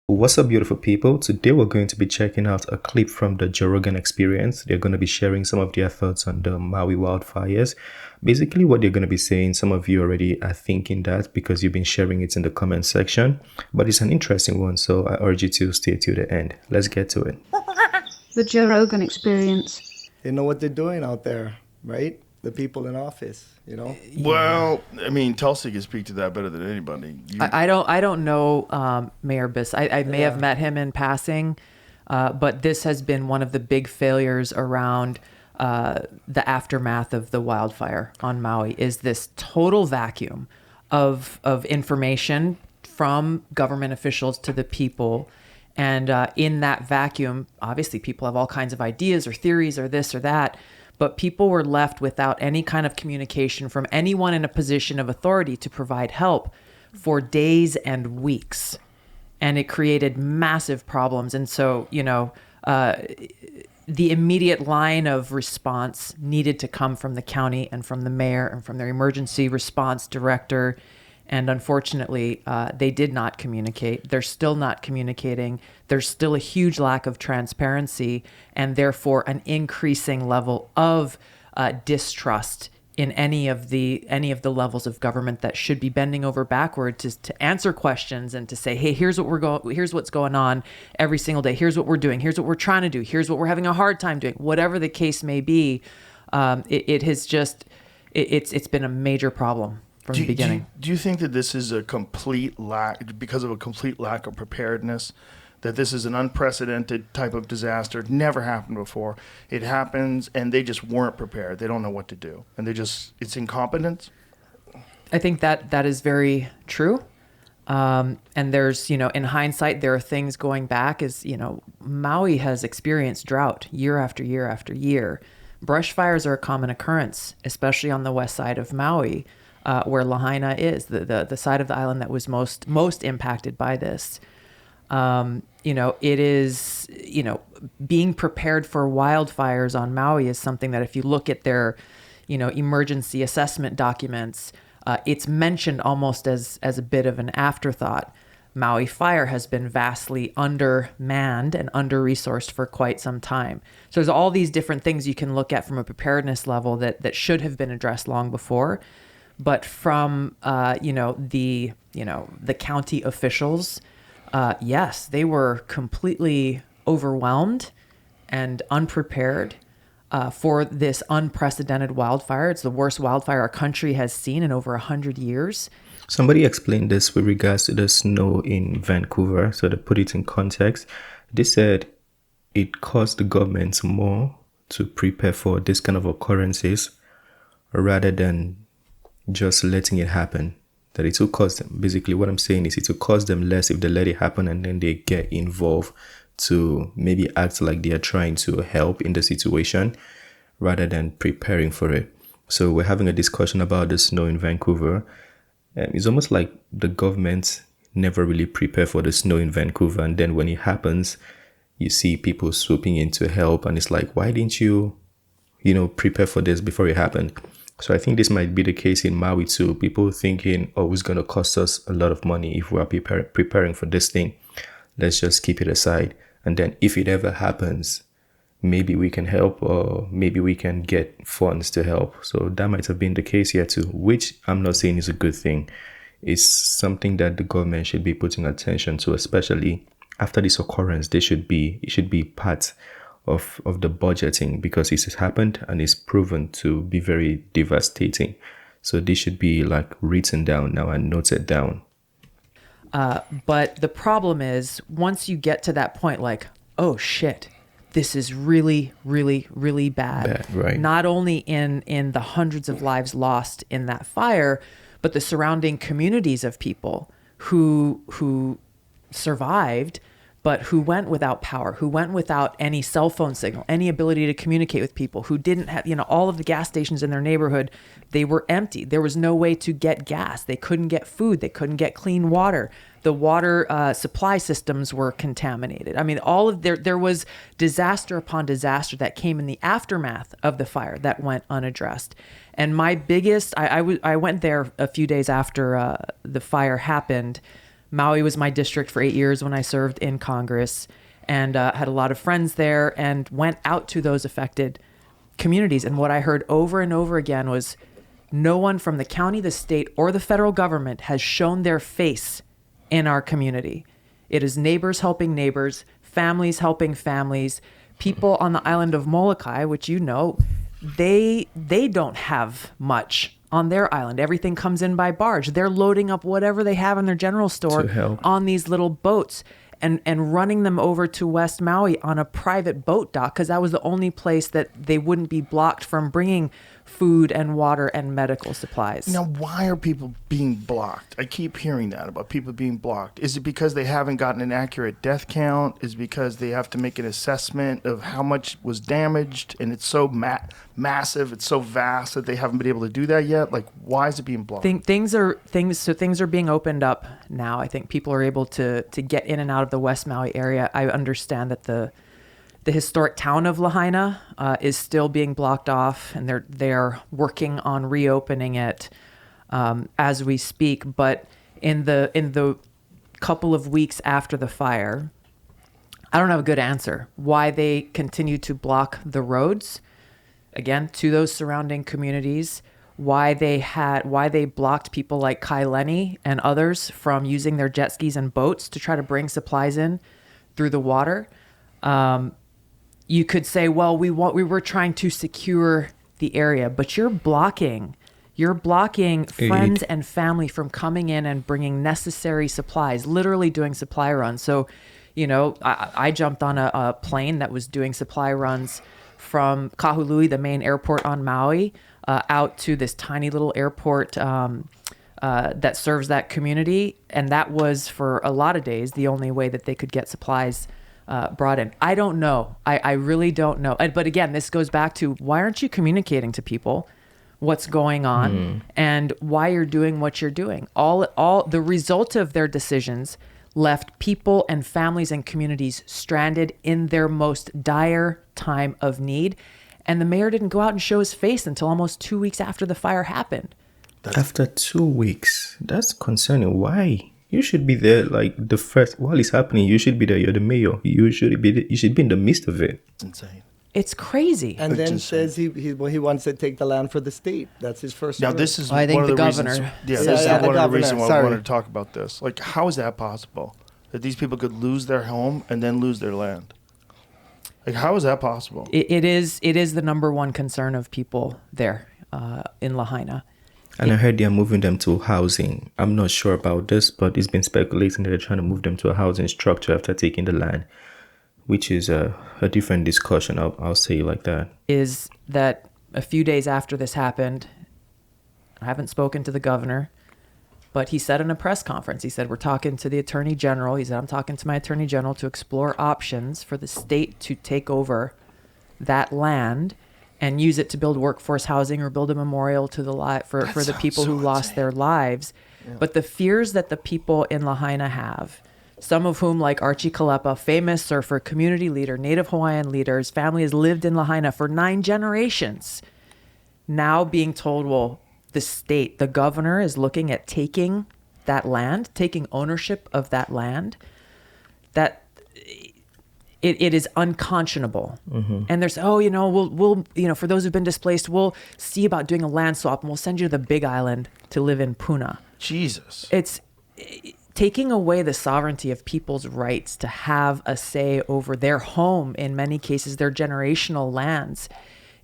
What's up, beautiful people? Today we're going to be checking out a clip from the Joe Rogan Experience. They're going to be sharing some of their thoughts on the Maui wildfires. Basically, what they're going to be saying, some of you already are thinking that because you've been sharing it in the comment section, but it's an interesting one, so I urge you to stay to the end. Let's get to it. The Joe Rogan Experience. They know what they're doing out there, right? The people in office, Well, I mean, Tulsi can speak to that better than anybody. I don't know Mayor Biss. I may have met him in passing, but this has been one of the big failures around the aftermath of the wildfire on Maui. Is this total vacuum of information from government officials to the people. And in that vacuum, obviously people have all kinds of ideas or theories or this or that, but people were left without any kind of communication from anyone in a position of authority to provide help for days and weeks. And it created massive problems. And so, the immediate line of response needed to come from the county and from the mayor and from their emergency response director. And unfortunately, they did not communicate. They're still not communicating. There's still a huge lack of transparency and therefore an increasing level of distrust in any of the levels of government that should be bending over backward to answer questions and to say, hey, here's what's going on every single day. Here's what we're doing. Here's what we're trying to do. Here's what we're having a hard time doing. Whatever the case may be, it's been a major problem. From the beginning. Do you think that this is because of a complete lack of preparedness, that this is an unprecedented type of disaster, never happened before, it happens and they just weren't prepared, they don't know what to do, and it's incompetence? I think that is very true. And there's, in hindsight, there are things going back Maui has experienced drought year after year after year. Brush fires are a common occurrence, especially on the west side of Maui. Where Lahaina is, the side of the island that was most impacted by this. It is, being prepared for wildfires on Maui is something that if you look at their, emergency assessment documents, it's mentioned almost as a bit of an afterthought. Maui Fire has been vastly undermanned and under-resourced for quite some time. So there's all these different things you can look at from a preparedness level that should have been addressed long before. But from, the county officials, yes, they were completely overwhelmed and unprepared for this unprecedented wildfire. It's the worst wildfire our country has seen in over 100 years. Somebody explained this with regards to the snow in Vancouver. So to put it in context, they said it cost the government more to prepare for this kind of occurrences rather than just letting it happen. That it will cost them. Basically, what I'm saying is it will cost them less if they let it happen and then they get involved to maybe act like they are trying to help in the situation rather than preparing for it. So we're having a discussion about the snow in Vancouver. It's almost like the government never really prepare for the snow in Vancouver, and then when it happens, you see people swooping in to help, and it's like, why didn't you, prepare for this before it happened? So I think this might be the case in Maui too. People thinking, oh, it's going to cost us a lot of money if we are preparing for this thing. Let's just keep it aside. And then if it ever happens, maybe we can help, or maybe we can get funds to help. So that might have been the case here too, which I'm not saying is a good thing. It's something that the government should be putting attention to, especially after this occurrence. It should be part of the budgeting, because it has happened and it's proven to be very devastating. So this should be like written down now and noted down. But the problem is, once you get to that point, like, oh shit, this is really, really, really bad. Right. Not only in the hundreds of lives lost in that fire, but the surrounding communities of people who survived, but who went without power, who went without any cell phone signal, any ability to communicate with people, who didn't have, all of the gas stations in their neighborhood, they were empty. There was no way to get gas. They couldn't get food. They couldn't get clean water. The water supply systems were contaminated. I mean, there was disaster upon disaster that came in the aftermath of the fire that went unaddressed. And my biggest, I went there a few days after the fire happened. Maui was my district for 8 years when I served in Congress, and had a lot of friends there, and went out to those affected communities. And what I heard over and over again was no one from the county, the state, or the federal government has shown their face in our community. It is neighbors helping neighbors, families helping families, people on the island of Molokai, which you know, they don't have much on their island. Everything comes in by barge. They're loading up whatever they have in their general store on these little boats and running them over to West Maui on a private boat dock, because that was the only place that they wouldn't be blocked from bringing food and water and medical supplies. Now, why are people being blocked? I keep hearing that about people being blocked. Is it because they haven't gotten an accurate death count? Is it because they have to make an assessment of how much was damaged, and it's so massive, it's so vast that they haven't been able to do that yet? Like, why is it being blocked? Things are being opened up now. I think people are able to get in and out of the West Maui area. I understand that the historic town of Lahaina is still being blocked off, and they're working on reopening it as we speak. But in the couple of weeks after the fire, I don't have a good answer why they continue to block the roads again to those surrounding communities. Why they blocked people like Kai Lenny and others from using their jet skis and boats to try to bring supplies in through the water. You could say, well, we were trying to secure the area, but you're blocking friends and family from coming in and bringing necessary supplies, literally doing supply runs. So, you know, I jumped on a plane that was doing supply runs from Kahului, the main airport on Maui, out to this tiny little airport that serves that community. And that was, for a lot of days, the only way that they could get supplies brought in. I don't know. I really don't know. But again, this goes back to, why aren't you communicating to people what's going on and why you're doing what you're doing? All the result of their decisions left people and families and communities stranded in their most dire time of need. And the mayor didn't go out and show his face until almost 2 weeks after the fire happened. After 2 weeks, that's concerning. Why? You should be there, like, the first, while it's happening, you should be there. You're the mayor. You should be in the midst of it. It's insane. It's crazy. And then says he wants to take the land for the state. That's his first. Now, order. this is I think one of the the governor reasons. Yeah, says this is that. one of the reasons why I Sorry. wanted to talk about this. Like, how is that possible? That these people could lose their home and then lose their land? Like, how is that possible? It is the number one concern of people there in Lahaina. And I heard they are moving them to housing. I'm not sure about this, but it's been speculating that they're trying to move them to a housing structure after taking the land, which is a different discussion. I'll say it like that. Is that a few days after this happened, I haven't spoken to the governor, but he said in a press conference, he said, we're talking to the attorney general. He said, I'm talking to my attorney general to explore options for the state to take over that land and use it to build workforce housing or build a memorial to for the people who lost their lives. Yeah. But the fears that the people in Lahaina have, some of whom, like Archie Kalepa, famous surfer, community leader, Native Hawaiian leader, his family has lived in Lahaina for 9 generations, now being told, well, the state, the governor is looking at taking that land, taking ownership of that land, that it is unconscionable. Mm-hmm. And there's, we'll for those who've been displaced, we'll see about doing a land swap and we'll send you to the Big Island to live in Puna. Jesus. It's taking away the sovereignty of people's rights to have a say over their home, in many cases, their generational lands,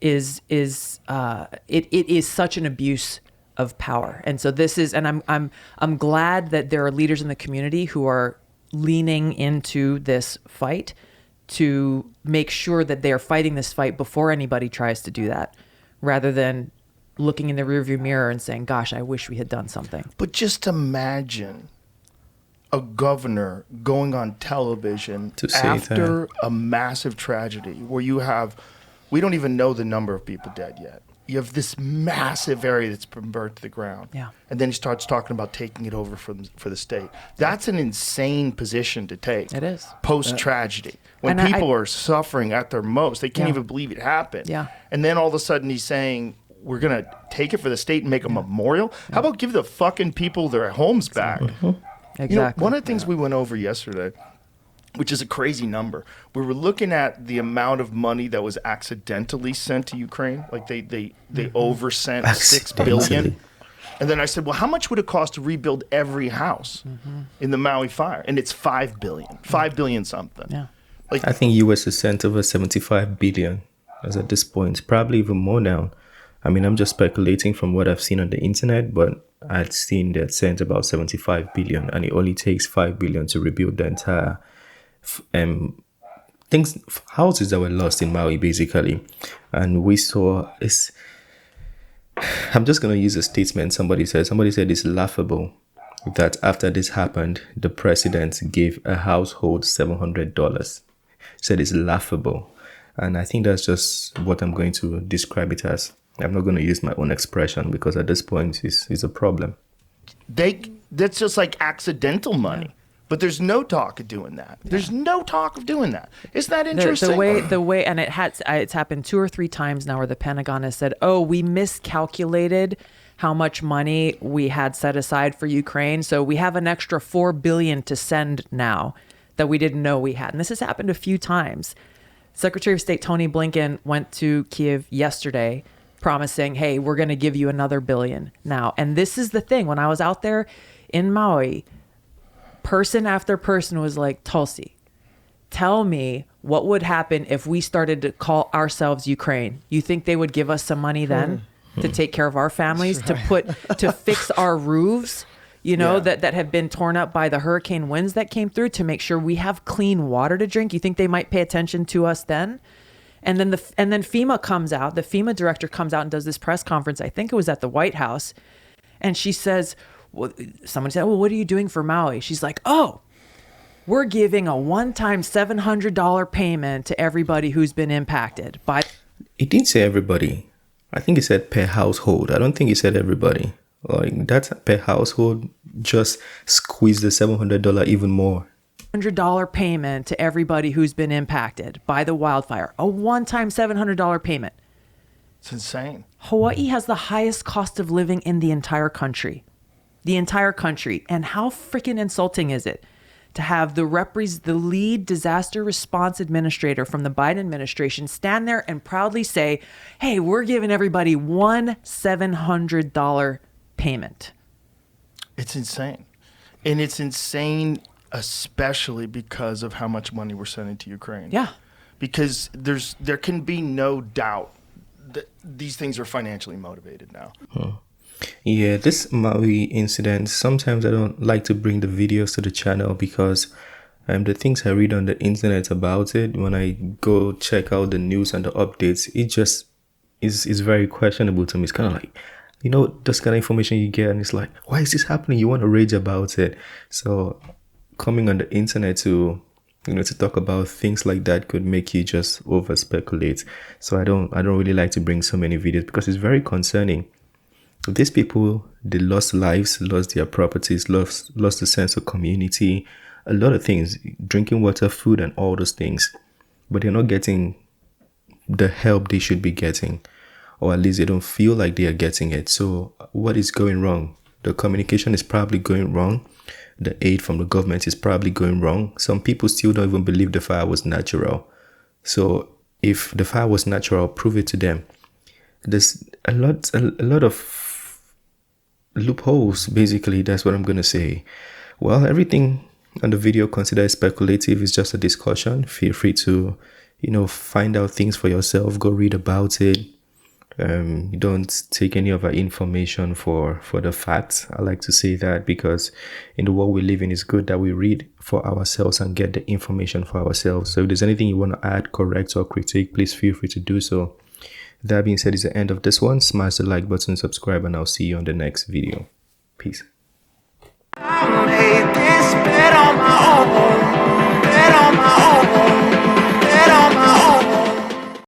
it is such an abuse of power. And so this is, and I'm glad that there are leaders in the community who are leaning into this fight to make sure that they are fighting this fight before anybody tries to do that, rather than looking in the rearview mirror and saying, gosh, I wish we had done something. But just imagine a governor going on television after a massive tragedy where we don't even know the number of people dead yet. You have this massive area that's been burnt to the ground. Yeah. And then he starts talking about taking it over for the state. That's an insane position to take. It is. Post-tragedy. When people are suffering at their most, they can't even believe it happened. Yeah. And then all of a sudden he's saying, we're going to take it for the state and make a memorial? How about give the fucking people their homes back? Mm-hmm. Exactly. One of the things we went over yesterday, which is a crazy number, we were looking at the amount of money that was accidentally sent to Ukraine. Like they oversent $6 billion. And then I said, well, how much would it cost to rebuild every house in the Maui fire? And it's $5 billion, $5 billion something. Yeah. I think US has sent over 75 billion as at this point, probably even more now. I mean, I'm just speculating from what I've seen on the internet, but I'd seen that sent about 75 billion, and it only takes 5 billion to rebuild the entire houses that were lost in Maui, basically. And we saw I'm just going to use a statement somebody said it's laughable that after this happened, the president gave a household $700. Said it's laughable. And I think that's just what I'm going to describe it as. I'm not going to use my own expression because at this point it's a problem. That's just like accidental money. But there's no talk of doing that. There's no talk of doing that. Isn't that interesting? The way, and it's happened 2 or 3 times now where the Pentagon has said, "Oh, we miscalculated how much money we had set aside for Ukraine, so we have an extra $4 billion to send now that we didn't know we had." And this has happened a few times. Secretary of State Tony Blinken went to Kiev yesterday, promising, "Hey, we're going to give you another $1 billion now." And this is the thing: when I was out there in Maui, person after person was like, "Tulsi, tell me what would happen if we started to call ourselves Ukraine. You think they would give us some money then to take care of our families, to fix our roofs, that have been torn up by the hurricane winds that came through, to make sure we have clean water to drink? You think they might pay attention to us then?" And then FEMA comes out. The FEMA director comes out and does this press conference. I think it was at the White House, and she says, someone said, "Well, what are you doing for Maui?" She's like, "Oh, we're giving a one-time $700 payment to everybody who's been impacted by." It didn't say everybody. I think it said per household. I don't think it said everybody. Like, that's per household. Just squeeze the $700 even more. $100 payment to everybody who's been impacted by the wildfire. A one-time $700 payment. It's insane. Hawaii has the highest cost of living in the entire country. The entire country. And how freaking insulting is it to have the lead disaster response administrator from the Biden administration stand there and proudly say, "Hey, we're giving everybody one $700 payment." It's insane. And it's insane especially because of how much money we're sending to Ukraine. Yeah. Because there can be no doubt that these things are financially motivated now. Yeah, this Maui incident, sometimes I don't like to bring the videos to the channel because the things I read on the internet about it, when I go check out the news and the updates, it just is very questionable to me. It's kind of like, this kind of information you get and it's like, why is this happening? You want to rage about it. So coming on the internet to talk about things like that could make you just over speculate. So I don't really like to bring so many videos because it's very concerning. These people, they lost lives, lost their properties, lost the sense of community, a lot of things, drinking water, food, and all those things. But they're not getting the help they should be getting, or at least they don't feel like they are getting it. So what is going wrong? The communication is probably going wrong. The aid from the government is probably going wrong. Some people still don't even believe the fire was natural. So if the fire was natural, prove it to them. There's a lot of loopholes, basically. That's what I'm going to say. Well, everything on the video considered speculative. It's just a discussion. Feel free to, find out things for yourself. Go read about it. Don't take any of our information for the facts. I like to say that because in the world we live in, it's good that we read for ourselves and get the information for ourselves. So if there's anything you want to add, correct, or critique, please feel free to do so. That being said, it's the end of this one. Smash the like button, subscribe, and I'll see you on the next video. Peace. I made this bed on my own.